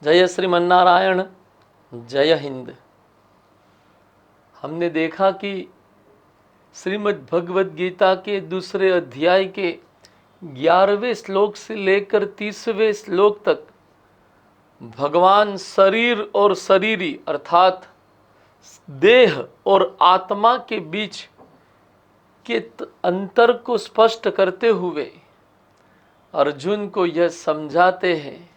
जय श्रीमन्नारायण, जय हिंद। हमने देखा कि श्रीमद् भगवद गीता के दूसरे अध्याय के 11वें श्लोक से लेकर 30वें श्लोक तक भगवान शरीर और शरीरी अर्थात देह और आत्मा के बीच के अंतर को स्पष्ट करते हुए अर्जुन को यह समझाते हैं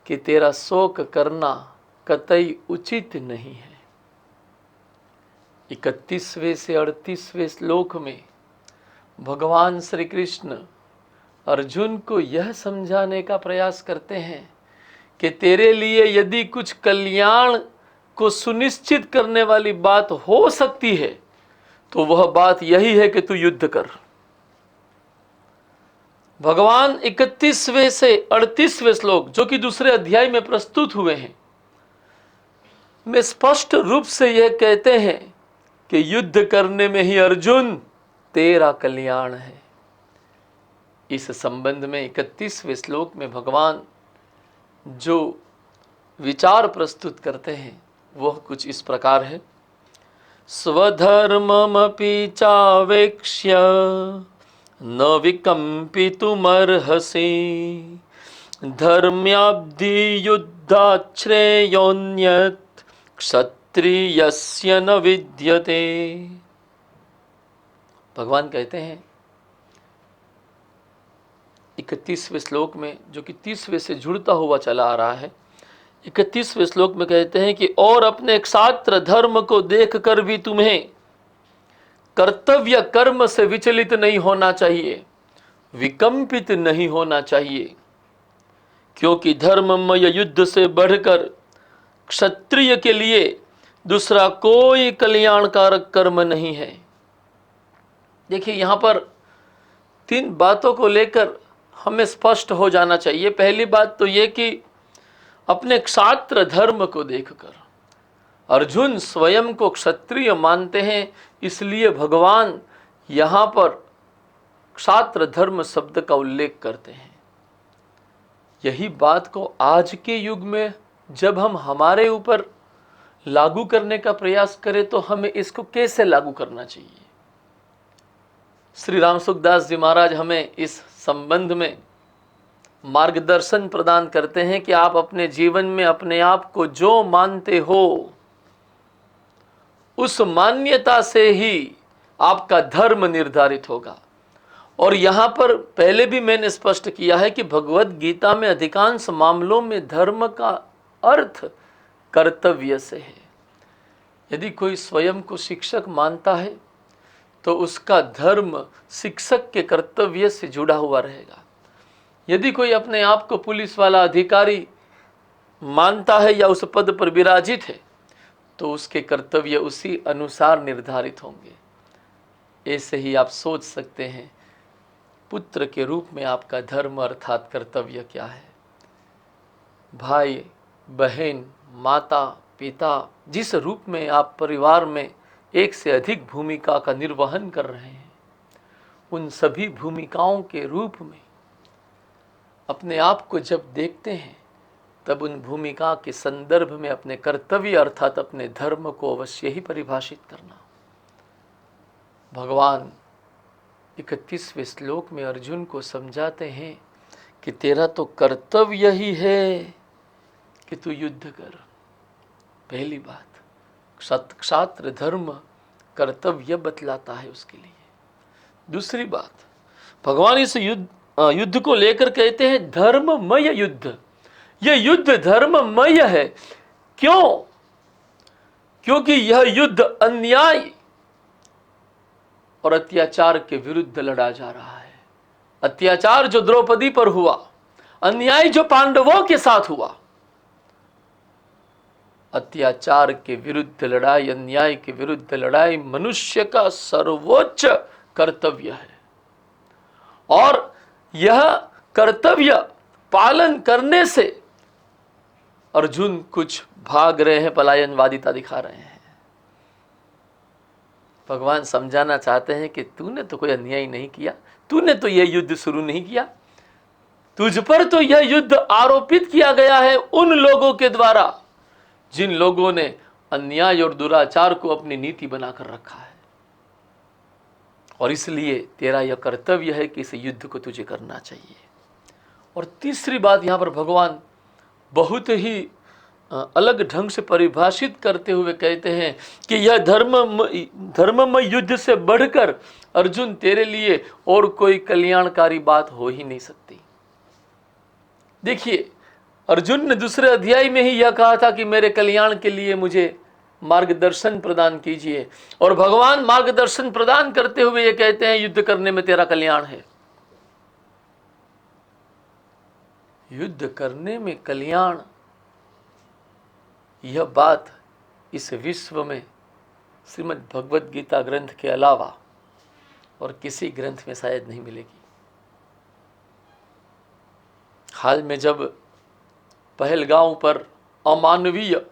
कि तेरा शोक करना कतई उचित नहीं है। 31वें से 38वें श्लोक में भगवान श्री कृष्ण अर्जुन को यह समझाने का प्रयास करते हैं कि तेरे लिए यदि कुछ कल्याण को सुनिश्चित करने वाली बात हो सकती है तो वह बात यही है कि तू युद्ध कर। भगवान 31वें से 38वें श्लोक जो कि दूसरे अध्याय में प्रस्तुत हुए हैं में स्पष्ट रूप से यह कहते हैं कि युद्ध करने में ही अर्जुन तेरा कल्याण है। इस संबंध में 31वें श्लोक में भगवान जो विचार प्रस्तुत करते हैं वह कुछ इस प्रकार है। स्वधर्ममपि चावेक्ष्य न विकम्पितुमर्हसि धर्म्याब्धि युद्धात् श्रेयोऽन्यत् क्षत्रियस्य न विद्यते। भगवान कहते हैं 31वें श्लोक में, जो कि 30वें से जुड़ता हुआ चला आ रहा है, 31वें श्लोक में कहते हैं कि और अपने क्षात्र धर्म को देखकर भी तुम्हें कर्तव्य कर्म से विचलित नहीं होना चाहिए, विकंपित नहीं होना चाहिए, क्योंकि धर्ममय युद्ध से बढ़कर क्षत्रिय के लिए दूसरा कोई कल्याणकारक कर्म नहीं है। देखिए यहां पर 3 बातों को लेकर हमें स्पष्ट हो जाना चाहिए। पहली बात तो यह कि अपने क्षात्र धर्म को देखकर अर्जुन स्वयं को क्षत्रिय मानते हैं, इसलिए भगवान यहाँ पर क्षात्र धर्म शब्द का उल्लेख करते हैं। यही बात को आज के युग में जब हम हमारे ऊपर लागू करने का प्रयास करें तो हमें इसको कैसे लागू करना चाहिए। श्री राम सुखदास जी महाराज हमें इस संबंध में मार्गदर्शन प्रदान करते हैं कि आप अपने जीवन में अपने आप को जो मानते हो उस मान्यता से ही आपका धर्म निर्धारित होगा। और यहाँ पर पहले भी मैंने स्पष्ट किया है कि भगवत गीता में अधिकांश मामलों में धर्म का अर्थ कर्तव्य से है। यदि कोई स्वयं को शिक्षक मानता है तो उसका धर्म शिक्षक के कर्तव्य से जुड़ा हुआ रहेगा। यदि कोई अपने आप को पुलिस वाला अधिकारी मानता है या उस पद पर विराजित है तो उसके कर्तव्य उसी अनुसार निर्धारित होंगे। ऐसे ही आप सोच सकते हैं पुत्र के रूप में आपका धर्म अर्थात कर्तव्य क्या है। भाई बहन माता पिता जिस रूप में आप परिवार में एक से अधिक भूमिका का निर्वहन कर रहे हैं, उन सभी भूमिकाओं के रूप में अपने आप को जब देखते हैं तब उन भूमिका के संदर्भ में अपने कर्तव्य अर्थात अपने धर्म को अवश्य ही परिभाषित करना। भगवान 31वें श्लोक में अर्जुन को समझाते हैं कि तेरा तो कर्तव्य ही है कि तू युद्ध कर। पहली बात क्षात्र धर्म कर्तव्य बतलाता है उसके लिए। दूसरी बात भगवान इस युद्ध को लेकर कहते हैं धर्ममय युद्ध। यह युद्ध धर्ममय है। क्यों? क्योंकि यह युद्ध अन्याय और अत्याचार के विरुद्ध लड़ा जा रहा है। अत्याचार जो द्रौपदी पर हुआ, अन्याय जो पांडवों के साथ हुआ, अत्याचार के विरुद्ध लड़ाई, अन्याय के विरुद्ध लड़ाई मनुष्य का सर्वोच्च कर्तव्य है। और यह कर्तव्य पालन करने से अर्जुन कुछ भाग रहे हैं, पलायनवादिता दिखा रहे हैं। भगवान समझाना चाहते हैं कि तूने तो कोई अन्याय नहीं किया, तूने तो यह युद्ध शुरू नहीं किया, तुझ पर तो यह युद्ध आरोपित किया गया है उन लोगों के द्वारा जिन लोगों ने अन्याय और दुराचार को अपनी नीति बनाकर रखा है, और इसलिए तेरा यह कर्तव्य है कि इस युद्ध को तुझे करना चाहिए। और तीसरी बात यहां पर भगवान बहुत ही अलग ढंग से परिभाषित करते हुए कहते हैं कि यह धर्ममय युद्ध से बढ़कर अर्जुन तेरे लिए और कोई कल्याणकारी बात हो ही नहीं सकती। देखिए, अर्जुन ने दूसरे अध्याय में ही यह कहा था कि मेरे कल्याण के लिए मुझे मार्गदर्शन प्रदान कीजिए, और भगवान मार्गदर्शन प्रदान करते हुए ये कहते हैं युद्ध करने में तेरा कल्याण है। युद्ध करने में कल्याण, यह बात इस विश्व में श्रीमद् भगवद गीता ग्रंथ के अलावा और किसी ग्रंथ में शायद नहीं मिलेगी। हाल में जब पहलगांव पर अमानवीय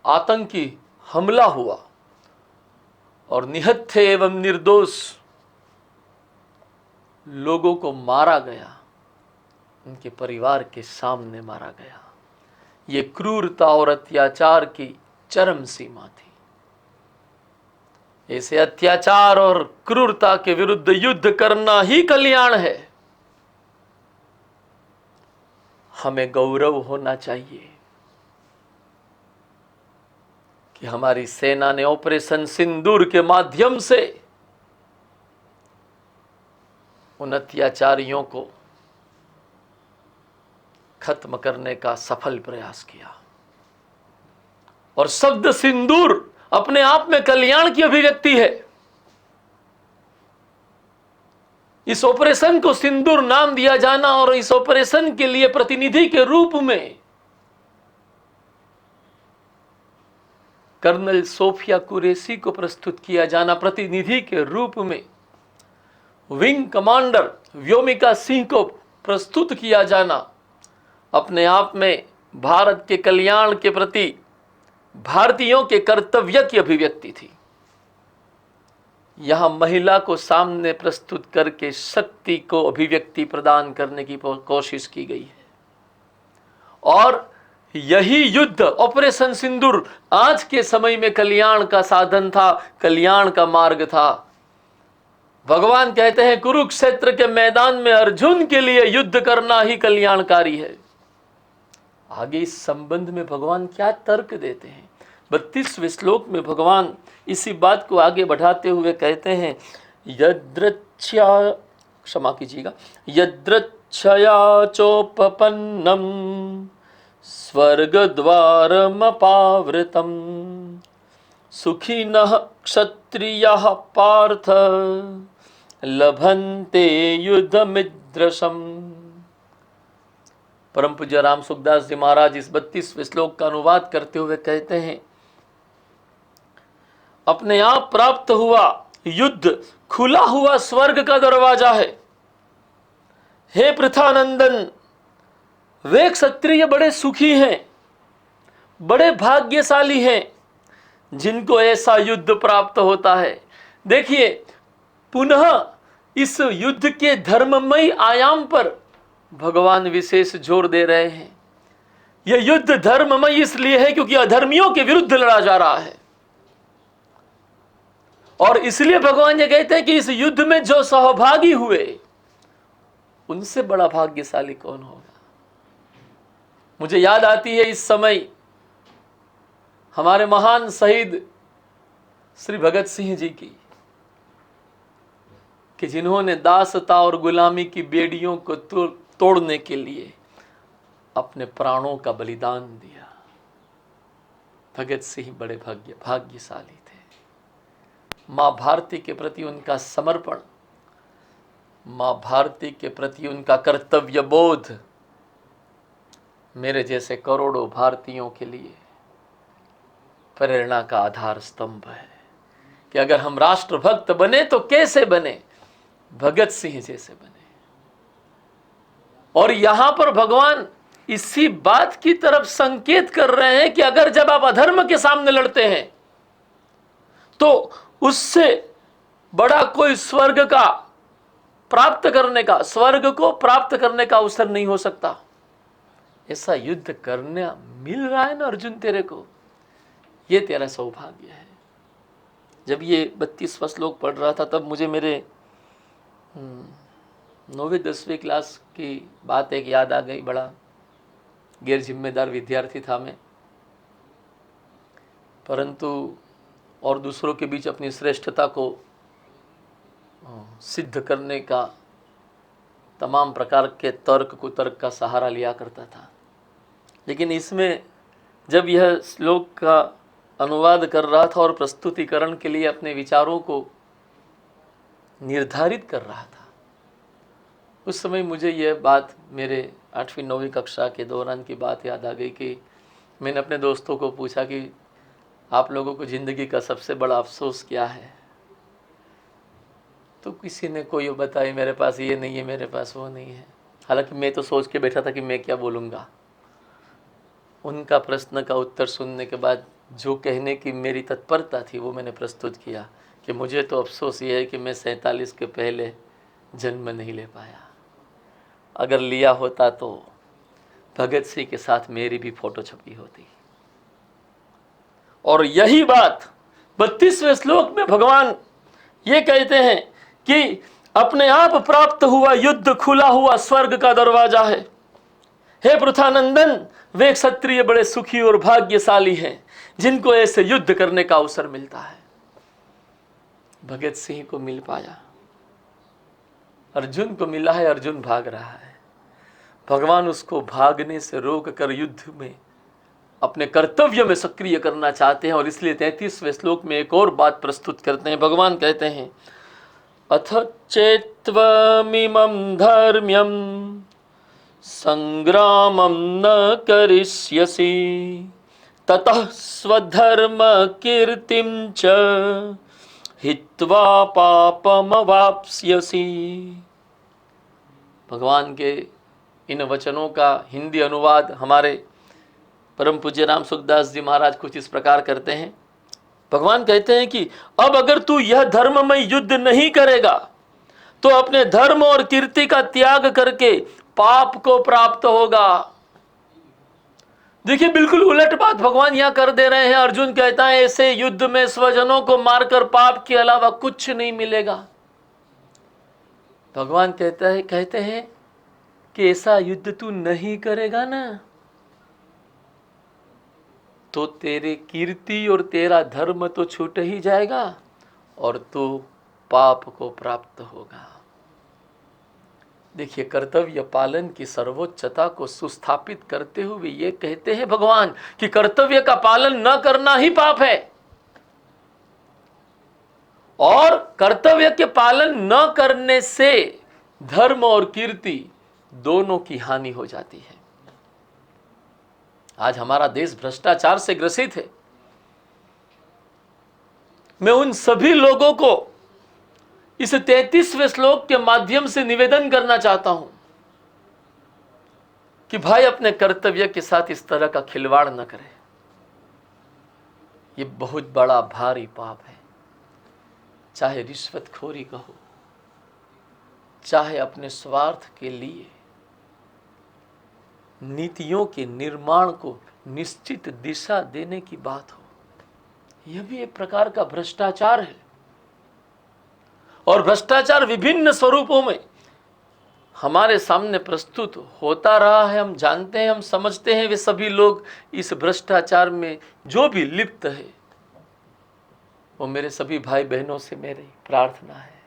आतंकी हमला हुआ और निहत्थे एवं निर्दोष लोगों को मारा गया, उनके परिवार के सामने मारा गया, ये क्रूरता और अत्याचार की चरम सीमा थी। ऐसे अत्याचार और क्रूरता के विरुद्ध युद्ध करना ही कल्याण है। हमें गौरव होना चाहिए कि हमारी सेना ने ऑपरेशन सिंदूर के माध्यम से उन अत्याचारियों को खत्म करने का सफल प्रयास किया। और शब्द सिंदूर अपने आप में कल्याण की अभिव्यक्ति है। इस ऑपरेशन को सिंदूर नाम दिया जाना और इस ऑपरेशन के लिए प्रतिनिधि के रूप में कर्नल सोफिया कुरैशी को प्रस्तुत किया जाना, प्रतिनिधि के रूप में विंग कमांडर व्योमिका सिंह को प्रस्तुत किया जाना, अपने आप में भारत के कल्याण के प्रति भारतीयों के कर्तव्य की अभिव्यक्ति थी। यहां महिला को सामने प्रस्तुत करके शक्ति को अभिव्यक्ति प्रदान करने की कोशिश की गई है। और यही युद्ध ऑपरेशन सिंदूर आज के समय में कल्याण का साधन था, कल्याण का मार्ग था। भगवान कहते हैं कुरुक्षेत्र के मैदान में अर्जुन के लिए युद्ध करना ही कल्याणकारी है। आगे इस संबंध में भगवान क्या तर्क देते हैं? 32वें श्लोक में भगवान इसी बात को आगे बढ़ाते हुए कहते हैं यद्रच्छया, क्षमा कीजिएगा, यद्रच्छया चोपपन्नम स्वर्गद्वारमपावृतम सुखिनः क्षत्रियः पार्थ लभन्ते युद्धमिद्रशम। परम पूज्य राम सुखदास जी महाराज इस 32वें श्लोक का अनुवाद करते हुए कहते हैं अपने आप प्राप्त हुआ युद्ध खुला हुआ स्वर्ग का दरवाजा है। हे पृथानंदन, वे क्षत्रिय बड़े सुखी हैं, बड़े भाग्यशाली हैं जिनको ऐसा युद्ध प्राप्त होता है। देखिए, पुनः इस युद्ध के धर्ममय आयाम पर भगवान विशेष जोर दे रहे हैं। यह युद्ध धर्ममय इसलिए है क्योंकि अधर्मियों के विरुद्ध लड़ा जा रहा है, और इसलिए भगवान ये कहते हैं कि इस युद्ध में जो सहभागी हुए उनसे बड़ा भाग्यशाली कौन होगा। मुझे याद आती है इस समय हमारे महान शहीद श्री भगत सिंह जी की, कि जिन्होंने दासता और गुलामी की बेड़ियों को तोड़ने के लिए अपने प्राणों का बलिदान दिया। भगत सिंह बड़े भाग्यशाली थे। मां भारती के प्रति उनका समर्पण, मां भारती के प्रति उनका कर्तव्य बोध मेरे जैसे करोड़ों भारतीयों के लिए प्रेरणा का आधार स्तंभ है कि अगर हम राष्ट्रभक्त बने तो कैसे बने, भगत सिंह जैसे बने। और यहां पर भगवान इसी बात की तरफ संकेत कर रहे हैं कि अगर जब आप अधर्म के सामने लड़ते हैं तो उससे बड़ा कोई स्वर्ग का प्राप्त करने का, स्वर्ग को प्राप्त करने का अवसर नहीं हो सकता। ऐसा युद्ध करने मिल रहा है ना अर्जुन तेरे को, ये तेरा सौभाग्य है। जब ये 32वां श्लोक पढ़ रहा था तब मुझे मेरे 9वीं 10वीं क्लास की बात एक याद आ गई। बड़ा गैर जिम्मेदार विद्यार्थी था मैं, परंतु और दूसरों के बीच अपनी श्रेष्ठता को सिद्ध करने का तमाम प्रकार के तर्क कुतर्क का सहारा लिया करता था। लेकिन इसमें जब यह श्लोक का अनुवाद कर रहा था और प्रस्तुतिकरण के लिए अपने विचारों को निर्धारित कर रहा था, उस समय मुझे यह बात मेरे 8वीं 9वीं कक्षा के दौरान की बात याद आ गई कि मैंने अपने दोस्तों को पूछा कि आप लोगों को ज़िंदगी का सबसे बड़ा अफसोस क्या है। तो किसी ने कोई बताई, मेरे पास ये नहीं है, मेरे पास वो नहीं है। हालांकि मैं तो सोच के बैठा था कि मैं क्या बोलूँगा। उनका प्रश्न का उत्तर सुनने के बाद जो कहने की मेरी तत्परता थी वो मैंने प्रस्तुत किया कि मुझे तो अफसोस ये है कि मैं 47 के पहले जन्म नहीं ले पाया। अगर लिया होता तो भगत सिंह के साथ मेरी भी फोटो छपी होती। और यही बात 32वें श्लोक में भगवान ये कहते हैं कि अपने आप प्राप्त हुआ युद्ध खुला हुआ स्वर्ग का दरवाजा है। हे पृथानंदन, वे क्षत्रिय बड़े सुखी और भाग्यशाली हैं जिनको ऐसे युद्ध करने का अवसर मिलता है। भगत सिंह को मिल पाया, अर्जुन को मिला है, अर्जुन भाग रहा है। भगवान उसको भागने से रोक कर युद्ध में अपने कर्तव्य में सक्रिय करना चाहते हैं। और इसलिए 33वें श्लोक में एक और बात प्रस्तुत करते हैं। भगवान कहते हैं, अथ चेत्त्वमिमं धर्म्यं संग्रामं न करिष्यसि ततः स्वधर्म कीर्तिं च हित्वा पापमवाप्स्यसि। भगवान के इन वचनों का हिंदी अनुवाद हमारे परम पूज्य राम सुखदास जी महाराज कुछ इस प्रकार करते हैं। भगवान कहते हैं कि अब अगर तू यह धर्ममय युद्ध नहीं करेगा तो अपने धर्म और कीर्ति का त्याग करके पाप को प्राप्त होगा। देखिए, बिल्कुल उलट बात भगवान यहां कर दे रहे हैं। अर्जुन कहता है ऐसे युद्ध में स्वजनों को मारकर पाप के अलावा कुछ नहीं मिलेगा। भगवान कहते हैं कि ऐसा युद्ध तू नहीं करेगा ना तो तेरे कीर्ति और तेरा धर्म तो छूट ही जाएगा और तू पाप को प्राप्त होगा। देखिए, कर्तव्य पालन की सर्वोच्चता को सुस्थापित करते हुए ये कहते हैं भगवान कि कर्तव्य का पालन न करना ही पाप है और कर्तव्य के पालन न करने से धर्म और कीर्ति दोनों की हानि हो जाती है। आज हमारा देश भ्रष्टाचार से ग्रसित है। मैं उन सभी लोगों को इस 33वें श्लोक के माध्यम से निवेदन करना चाहता हूं कि भाई अपने कर्तव्य के साथ इस तरह का खिलवाड़ न करें। ये बहुत बड़ा भारी पाप है। चाहे रिश्वतखोरी कहो, चाहे अपने स्वार्थ के लिए नीतियों के निर्माण को निश्चित दिशा देने की बात हो, यह भी एक प्रकार का भ्रष्टाचार है। और भ्रष्टाचार विभिन्न स्वरूपों में हमारे सामने प्रस्तुत होता रहा है। हम जानते हैं, हम समझते हैं। वे सभी लोग इस भ्रष्टाचार में जो भी लिप्त है, वो मेरे सभी भाई बहनों से मेरी प्रार्थना है,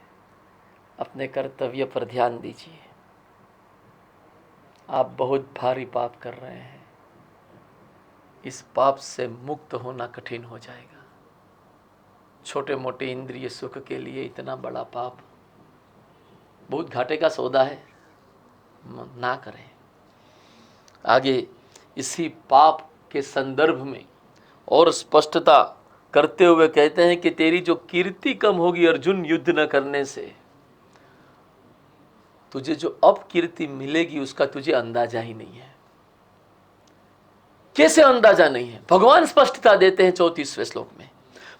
अपने कर्तव्य पर ध्यान दीजिए। आप बहुत भारी पाप कर रहे हैं। इस पाप से मुक्त होना कठिन हो जाएगा। छोटे मोटे इंद्रिय सुख के लिए इतना बड़ा पाप बहुत घाटे का सौदा है, ना करें। आगे इसी पाप के संदर्भ में और स्पष्टता करते हुए कहते हैं कि तेरी जो कीर्ति कम होगी अर्जुन युद्ध न करने से, तुझे जो अपकीर्ति मिलेगी उसका तुझे अंदाजा ही नहीं है। कैसे अंदाजा नहीं है? भगवान स्पष्टता देते हैं 34वें श्लोक में।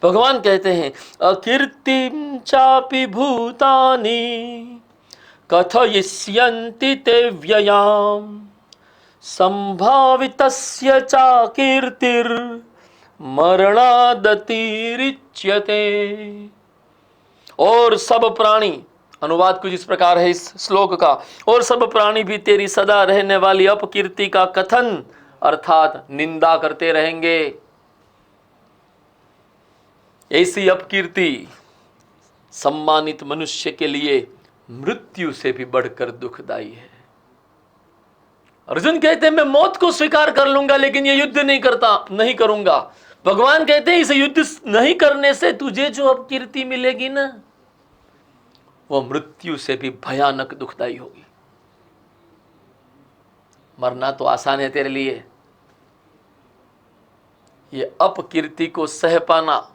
भगवान कहते हैं, अकीर्तिं चापि भूतानि कथयिष्यन्ति ते व्ययाम् संभावितस्य च कीर्तिर्मरणादतिरिच्यते। और सब प्राणी, अनुवाद कुछ इस प्रकार है इस श्लोक का, और सब प्राणी भी तेरी सदा रहने वाली अपकीर्ति का कथन अर्थात निंदा करते रहेंगे। ऐसी अपकीर्ति सम्मानित मनुष्य के लिए मृत्यु से भी बढ़कर दुखदाई है। अर्जुन कहते हैं मैं मौत को स्वीकार कर लूंगा लेकिन ये युद्ध नहीं करूंगा। भगवान कहते हैं इस युद्ध नहीं करने से तुझे जो अपकीर्ति मिलेगी ना, वो मृत्यु से भी भयानक दुखदाई होगी। मरना तो आसान है तेरे लिए, ये अपकीर्ति को सह पाना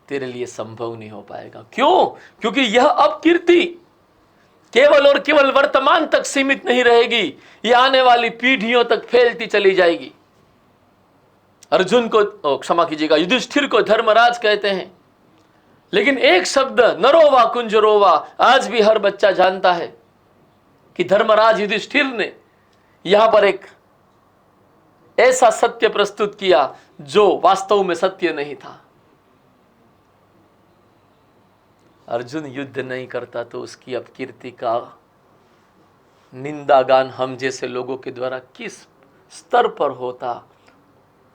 तेरे लिए संभव नहीं हो पाएगा। क्यों? क्योंकि यह अपकीर्ति केवल और केवल वर्तमान तक सीमित नहीं रहेगी, यह आने वाली पीढ़ियों तक फैलती चली जाएगी। अर्जुन को क्षमा कीजिएगा, युधिष्ठिर को धर्मराज कहते हैं, लेकिन एक शब्द नरोवा कुंजरोवा आज भी हर बच्चा जानता है कि धर्मराज युधिष्ठिर ने यहां पर एक ऐसा सत्य प्रस्तुत किया जो वास्तव में सत्य नहीं था। अर्जुन युद्ध नहीं करता तो उसकी अपकीर्ति का निंदा गान हम जैसे लोगों के द्वारा किस स्तर पर होता,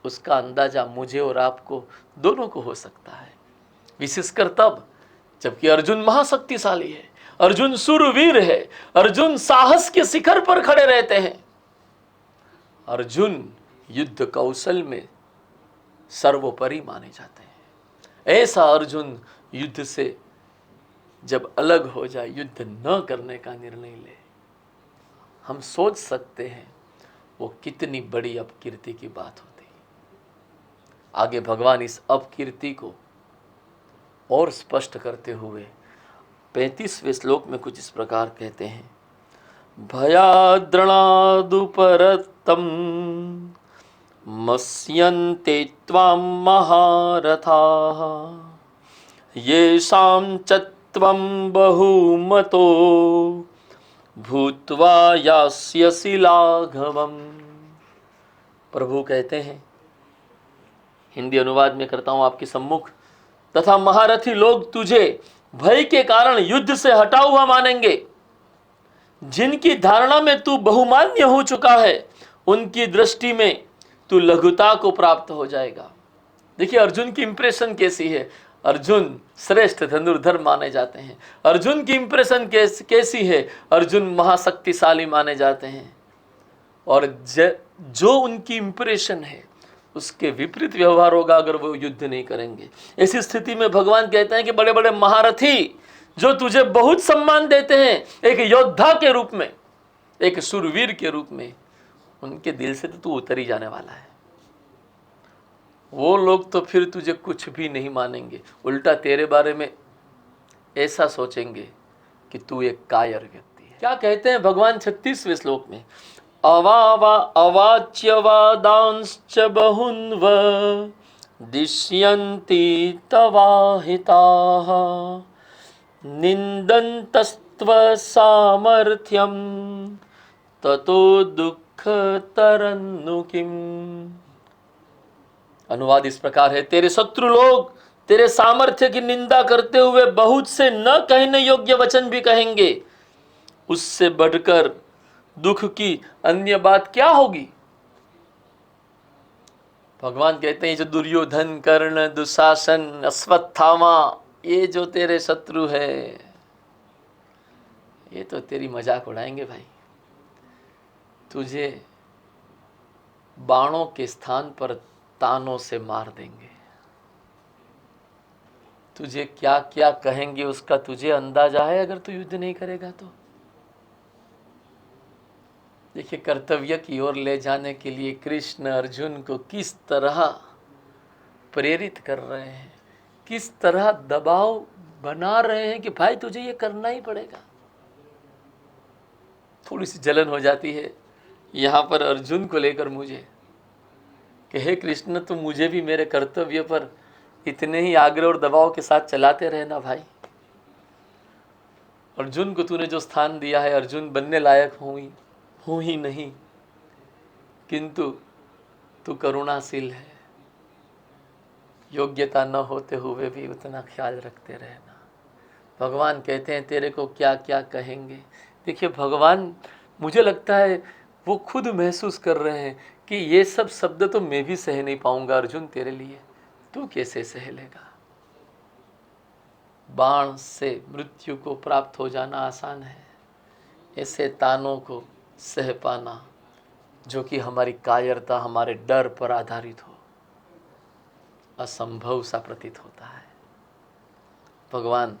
उसका अंदाजा मुझे और आपको दोनों को हो सकता है। विशेषकर तब जबकि अर्जुन महाशक्तिशाली है, अर्जुन शूरवीर है, अर्जुन साहस के शिखर पर खड़े रहते हैं, अर्जुन युद्ध कौशल में सर्वोपरि माने जाते हैं। ऐसा अर्जुन युद्ध से जब अलग हो जाए, युद्ध न करने का निर्णय ले, हम सोच सकते हैं वो कितनी बड़ी अपकीर्ति की बात होती। आगे भगवान इस अपकीर्ति को और स्पष्ट करते हुए 35वें श्लोक में कुछ इस प्रकार कहते हैं, भयाद्रणादुपरतम मस्यन्ते त्वां महारथाः येषां च त्वं बहुमतो भूत्वा यास्यसि लाघवम्। प्रभु कहते हैं, हिंदी अनुवाद में करता हूं आपके सम्मुख, तथा महारथी लोग तुझे भय के कारण युद्ध से हटा हुआ मानेंगे। जिनकी धारणा में तू बहुमान्य हो चुका है, उनकी दृष्टि में तू लघुता को प्राप्त हो जाएगा। देखिए अर्जुन की इंप्रेशन कैसी है। अर्जुन श्रेष्ठ धनुर्धर माने जाते हैं। अर्जुन की इंप्रेशन कैसी है। अर्जुन महाशक्तिशाली माने जाते हैं, और जो उनकी इंप्रेशन है उसके विपरीत व्यवहार होगा अगर वो युद्ध नहीं करेंगे। ऐसी स्थिति में भगवान कहते हैं कि बड़े बड़े महारथी जो तुझे बहुत सम्मान देते हैं, एक योद्धा के रूप में, एक शूरवीर के रूप में, उनके दिल से तो तू उतर ही जाने वाला है। वो लोग तो फिर तुझे कुछ भी नहीं मानेंगे, उल्टा तेरे बारे में ऐसा सोचेंगे कि तू एक कायर व्यक्ति है। क्या कहते हैं भगवान 36वें श्लोक में, अवाच्यवादांश्च बहुन्व दिश्यन्ति तवाहिताः निन्दन्तस्त्व सामर्थ्यं ततो दुःखतरन्नु किम्। अनुवाद इस प्रकार है, तेरे शत्रु लोग तेरे सामर्थ्य की निंदा करते हुए बहुत से न कहने योग्य वचन भी कहेंगे, उससे बढ़कर दुख की अन्य बात क्या होगी। भगवान कहते हैं जो दुर्योधन, कर्ण, दुशासन, अश्वत्थामा, ये जो तेरे शत्रु है, ये तो तेरी मजाक उड़ाएंगे भाई। तुझे बाणों के स्थान पर तानों से मार देंगे। तुझे क्या क्या कहेंगे उसका तुझे अंदाजा है अगर तू युद्ध नहीं करेगा तो। देखिए कर्तव्य की ओर ले जाने के लिए कृष्ण अर्जुन को किस तरह प्रेरित कर रहे हैं, किस तरह दबाव बना रहे हैं कि भाई तुझे ये करना ही पड़ेगा। थोड़ी सी जलन हो जाती है यहाँ पर अर्जुन को लेकर मुझे कि हे कृष्ण तुम मुझे भी मेरे कर्तव्य पर इतने ही आग्रह और दबाव के साथ चलाते रहना भाई। अर्जुन को तूने जो स्थान दिया है, अर्जुन बनने लायक हूँ ही नहीं, किंतु तू करुणाशील है, योग्यता न होते हुए भी उतना ख्याल रखते रहना। भगवान कहते हैं तेरे को क्या क्या कहेंगे। देखिए भगवान, मुझे लगता है वो खुद महसूस कर रहे हैं कि ये सब शब्द तो मैं भी सह नहीं पाऊंगा अर्जुन तेरे लिए, तू कैसे सह लेगा। बाण से मृत्यु को प्राप्त हो जाना आसान है, ऐसे तानों को सह पाना जो कि हमारी कायरता, हमारे डर पर आधारित हो, असंभव सा प्रतीत होता है। भगवान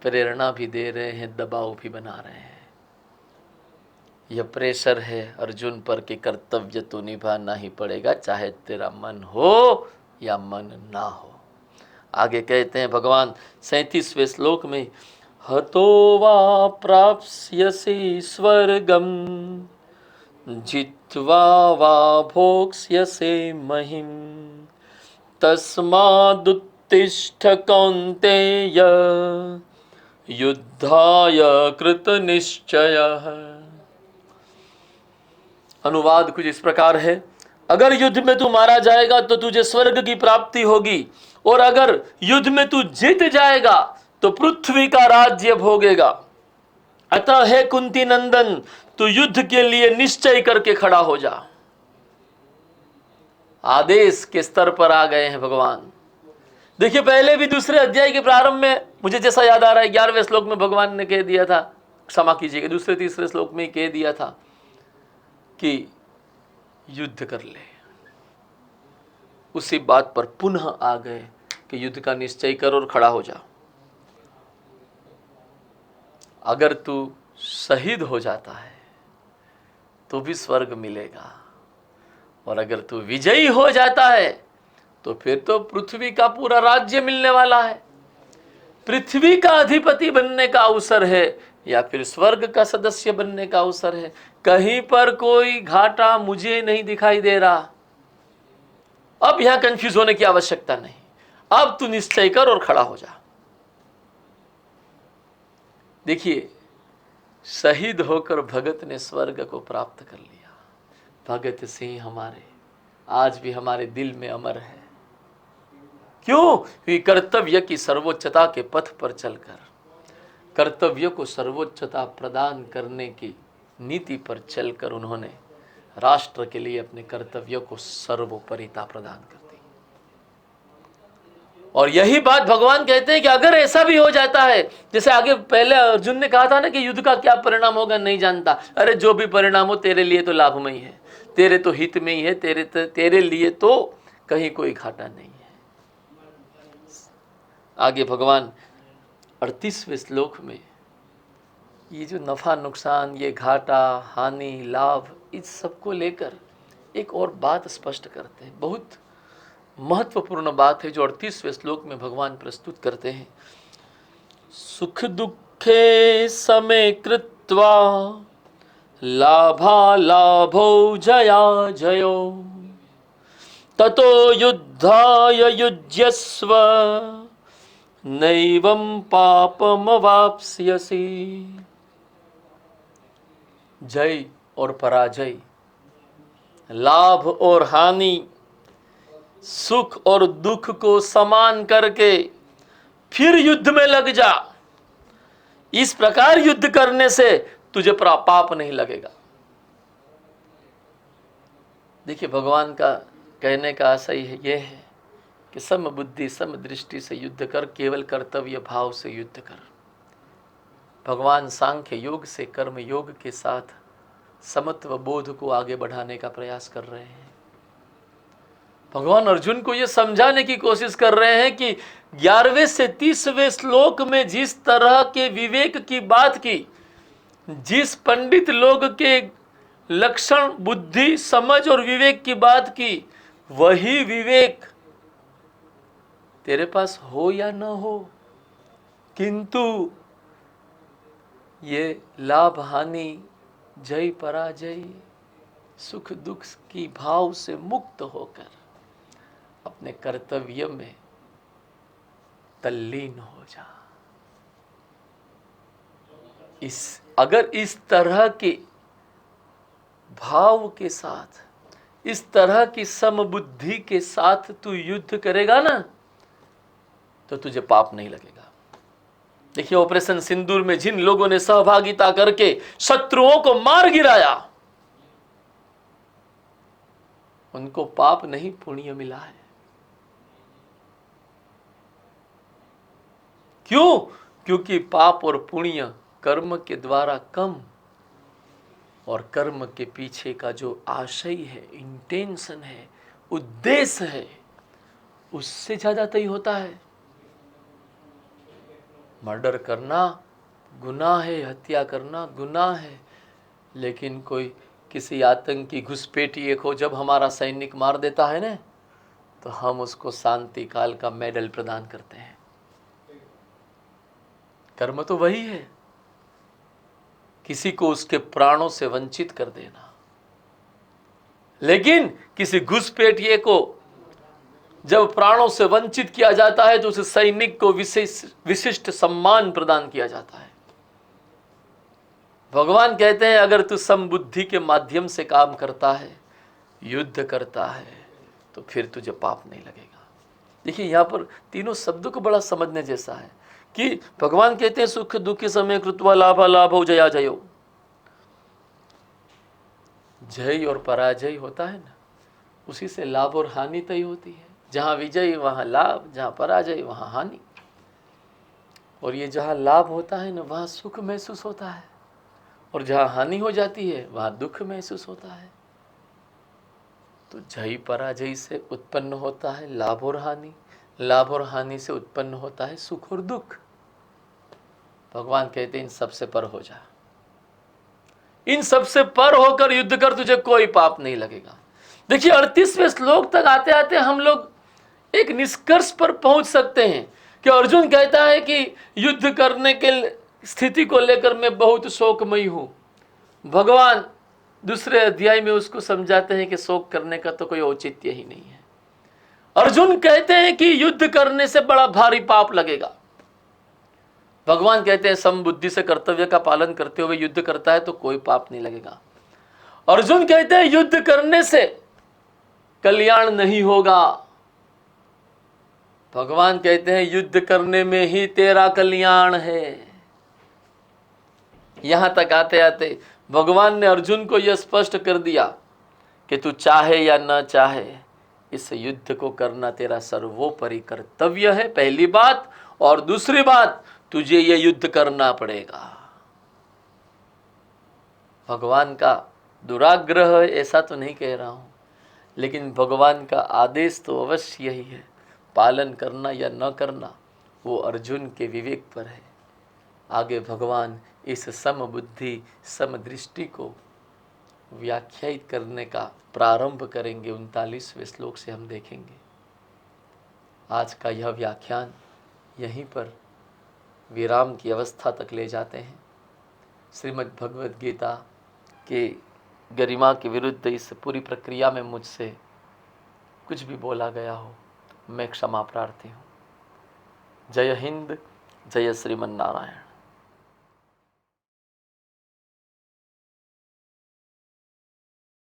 प्रेरणा भी दे रहे हैं, दबाव भी बना रहे हैं। यह प्रेशर है अर्जुन पर कि कर्तव्य तो निभाना ही पड़ेगा, चाहे तेरा मन हो या मन ना हो। आगे कहते हैं भगवान 37वें श्लोक में, हतो वा प्राप्स्यसि स्वर्गम जित्वा वा भोक्ष्यसे महिम तस्मादुत्तिष्ठ कौन्तेय युद्धाय कृतनिश्चयः। अनुवाद कुछ इस प्रकार है, अगर युद्ध में तू मारा जाएगा तो तुझे स्वर्ग की प्राप्ति होगी, और अगर युद्ध में तू जीत जाएगा तो पृथ्वी का राज्य भोगेगा। अतः हे कुंती नंदन, तू युद्ध के लिए निश्चय करके खड़ा हो जा। आदेश के स्तर पर आ गए हैं भगवान। देखिए पहले भी दूसरे अध्याय के प्रारंभ में, मुझे जैसा याद आ रहा है 11वें श्लोक में भगवान ने कह दिया था, क्षमा कीजिएगा, दूसरे तीसरे श्लोक में कह दिया था कि युद्ध कर ले। उसी बात पर पुनः आ गए कि युद्ध का निश्चय कर और खड़ा हो जा। अगर तू शहीद हो जाता है तो भी स्वर्ग मिलेगा, और अगर तू विजयी हो जाता है तो फिर तो पृथ्वी का पूरा राज्य मिलने वाला है। पृथ्वी का अधिपति बनने का अवसर है या फिर स्वर्ग का सदस्य बनने का अवसर है। कहीं पर कोई घाटा मुझे नहीं दिखाई दे रहा। अब यहां कंफ्यूज होने की आवश्यकता नहीं, अब तू निश्चय कर और खड़ा हो जा। देखिए शहीद होकर भगत ने स्वर्ग को प्राप्त कर लिया। भगत सिंह हमारे आज भी हमारे दिल में अमर है। क्यों? क्योंकि कर्तव्य की सर्वोच्चता के पथ पर चलकर, कर्तव्य को सर्वोच्चता प्रदान करने की नीति पर चलकर उन्होंने राष्ट्र के लिए अपने कर्तव्यों को सर्वोपरिता प्रदान कर दी। और यही बात भगवान कहते हैं कि अगर ऐसा भी हो जाता है, जैसे आगे पहले अर्जुन ने कहा था ना कि युद्ध का क्या परिणाम होगा नहीं जानता। अरे जो भी परिणाम हो तेरे लिए तो लाभमय है, तेरे तो हित में ही है, तेरे लिए तो कहीं कोई घाटा नहीं है। आगे भगवान 38वें श्लोक में ये जो नफा नुकसान, ये घाटा हानि लाभ, इस सबको लेकर एक और बात स्पष्ट करते हैं। बहुत महत्वपूर्ण बात है जो 38वें श्लोक में भगवान प्रस्तुत करते हैं। सुख दुखे समे कृत्वा लाभा लाभो जया जयो ततो युद्धाय युज्यस्व नैवं पापमवाप्स्यसि। जय और पराजय, लाभ और हानि, सुख और दुख को समान करके फिर युद्ध में लग जा। इस प्रकार युद्ध करने से तुझे पाप नहीं लगेगा। देखिए भगवान का कहने का आशय यह है कि सम बुद्धि सम दृष्टि से युद्ध कर, केवल कर्तव्य भाव से युद्ध कर। भगवान सांख्य योग से कर्म योग के साथ समत्व बोध को आगे बढ़ाने का प्रयास कर रहे हैं। भगवान अर्जुन को यह समझाने की कोशिश कर रहे हैं कि 11वें से 30वें श्लोक में जिस तरह के विवेक की बात की, जिस पंडित लोग के लक्षण, बुद्धि, समझ और विवेक की बात की, वही विवेक तेरे पास हो या न हो, किंतु ये लाभ हानि, जय पराजय, सुख दुख की भाव से मुक्त होकर अपने कर्तव्य में तल्लीन हो जा। अगर इस तरह के भाव के साथ, इस तरह की समबुद्धि के साथ तू युद्ध करेगा ना, तो तुझे पाप नहीं लगेगा। देखिए, ऑपरेशन सिंदूर में जिन लोगों ने सहभागिता करके शत्रुओं को मार गिराया, उनको पाप नहीं पुण्य मिला है। क्यों? क्योंकि पाप और पुण्य कर्म के द्वारा कम, और कर्म के पीछे का जो आशय है, इंटेंशन है, उद्देश्य है, उससे ज्यादा तय होता है। मर्डर करना गुनाह है, हत्या करना गुनाह है, लेकिन कोई किसी आतंकी घुसपैठिए को जब हमारा सैनिक मार देता है ना, तो हम उसको शांति काल का मेडल प्रदान करते हैं। कर्म तो वही है, किसी को उसके प्राणों से वंचित कर देना। लेकिन किसी घुसपैठिए को जब प्राणों से वंचित किया जाता है, तो उस सैनिक को विशिष्ट सम्मान प्रदान किया जाता है। भगवान कहते हैं, अगर तू समबुद्धि के माध्यम से काम करता है, युद्ध करता है, तो फिर तुझे पाप नहीं लगेगा। देखिए, यहां पर तीनों शब्दों को बड़ा समझने जैसा है कि भगवान कहते हैं, सुख दुख के समय कृत्वा लाभा लाभो जया जयो। जय और पराजय होता है ना, उसी से लाभ और हानि तय होती है। जहां विजय वहां लाभ, जहां पराजय वहां हानि। और ये जहां लाभ होता है ना, वहां सुख महसूस होता है, और जहां हानि हो जाती है वहां दुख महसूस होता है। तो जय पराजय से उत्पन्न होता है लाभ और हानि, लाभ और हानि से उत्पन्न होता है सुख और दुख। भगवान कहते हैं, इन सबसे पर हो जा, इन सबसे पर होकर युद्ध कर, तुझे कोई पाप नहीं लगेगा। देखिए, 38वें श्लोक तक आते आते हम लोग एक निष्कर्ष पर पहुंच सकते हैं कि अर्जुन कहता है कि युद्ध करने के स्थिति को लेकर मैं बहुत शोकमयी हूं। भगवान दूसरे अध्याय में उसको समझाते हैं कि शोक करने का तो कोई औचित्य ही नहीं है। अर्जुन कहते हैं कि युद्ध करने से बड़ा भारी पाप लगेगा। भगवान कहते हैं, समबुद्धि से कर्तव्य का पालन करते हुए युद्ध करता है तो कोई पाप नहीं लगेगा। अर्जुन कहते हैं, युद्ध करने से कल्याण नहीं होगा। भगवान कहते हैं, युद्ध करने में ही तेरा कल्याण है। यहां तक आते आते भगवान ने अर्जुन को यह स्पष्ट कर दिया कि तू चाहे या न चाहे, इस युद्ध को करना तेरा सर्वोपरि कर्तव्य है, पहली बात। और दूसरी बात, तुझे यह युद्ध करना पड़ेगा। भगवान का दुराग्रह है ऐसा तो नहीं कह रहा हूं, लेकिन भगवान का आदेश तो अवश्य यही है। पालन करना या न करना वो अर्जुन के विवेक पर है। आगे भगवान इस समबुद्धि समदृष्टि को व्याख्यायित करने का प्रारंभ करेंगे। 39वें श्लोक से हम देखेंगे। आज का यह व्याख्यान यहीं पर विराम की अवस्था तक ले जाते हैं। श्रीमद् भगवद गीता के गरिमा के विरुद्ध इस पूरी प्रक्रिया में मुझसे कुछ भी बोला गया हो, मैं क्षमा प्रार्थी हूँ। जय हिंद, जय श्रीमन नारायण।